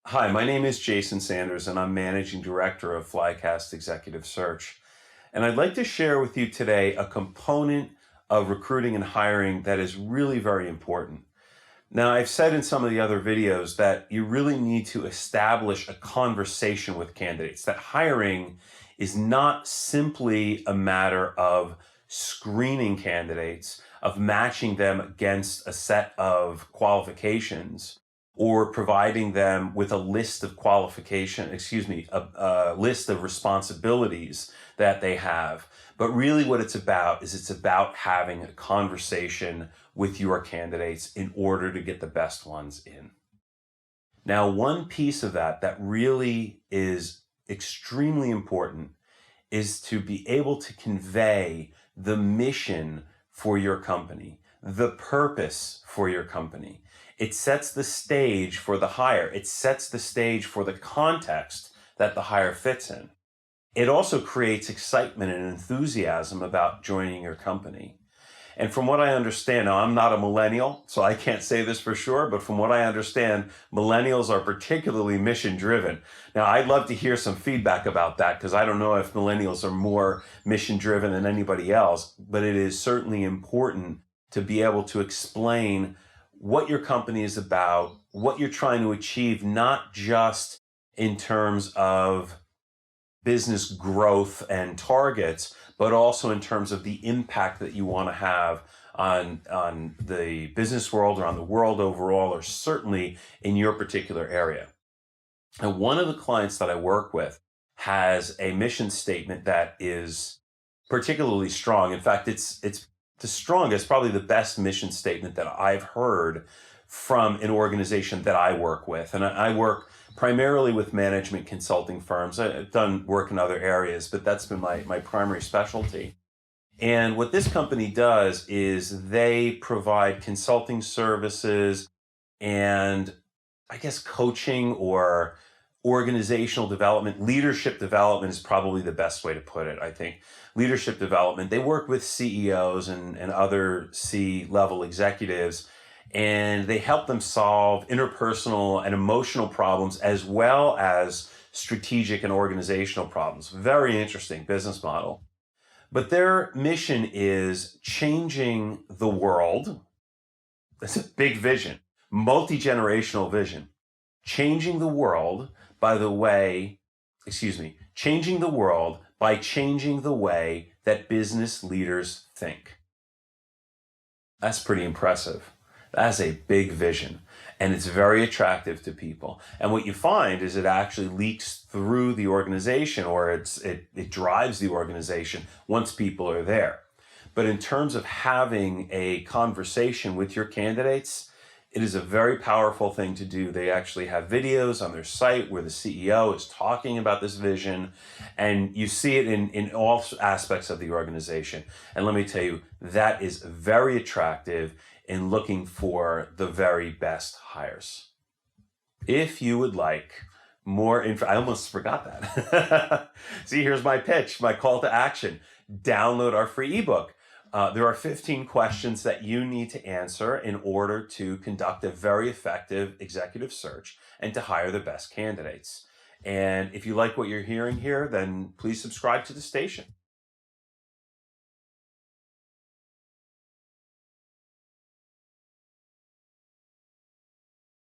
Hi, my name is Jason Sanders, and I'm Managing Director of Flycast Executive Search. And I'd like to share with you today a component of recruiting and hiring that is really very important. Now, I've said in some of the other videos that you really need to establish a conversation with candidates, that hiring is not simply a matter of screening candidates, of matching them against a set of qualifications, or providing them with a list of a list of responsibilities that they have. But really what it's about having a conversation with your candidates in order to get the best ones in. Now, one piece of that really is extremely important is to be able to convey the mission for your company, the purpose for your company. It sets the stage for the hire. It sets the stage for the context that the hire fits in. It also creates excitement and enthusiasm about joining your company. And from what I understand, now I'm not a millennial, so I can't say this for sure, but from what I understand, millennials are particularly mission driven. Now, I'd love to hear some feedback about that because I don't know if millennials are more mission driven than anybody else, but it is certainly important to be able to explain what your company is about, what you're trying to achieve, not just in terms of business growth and targets, but also in terms of the impact that you want to have on the business world or on the world overall, or certainly in your particular area. And one of the clients that I work with has a mission statement that is particularly strong. In fact, it's the strongest, probably the best mission statement that I've heard from an organization that I work with. And I work primarily with management consulting firms. I've done work in other areas, but that's been my primary specialty. And what this company does is they provide consulting services and I guess coaching or organizational development. Leadership development is probably the best way to put it, I think. Leadership development. They work with CEOs and other C-level executives, and they help them solve interpersonal and emotional problems as well as strategic and organizational problems. Very interesting business model. But their mission is changing the world. That's a big vision, multi-generational vision. Changing the world changing the world by changing the way that business leaders think. That's pretty impressive. That's a big vision, and it's very attractive to people. And what you find is it actually leaks through the organization, or it drives the organization once people are there. But in terms of having a conversation with your candidates, it is a very powerful thing to do. They actually have videos on their site where the CEO is talking about this vision, and you see it in all aspects of the organization. And let me tell you, that is very attractive in looking for the very best hires. If you would like more info, I almost forgot that. See, here's my pitch, my call to action. Download our free ebook. There are 15 questions that you need to answer in order to conduct a very effective executive search and to hire the best candidates. And if you like what you're hearing here, then please subscribe to the station.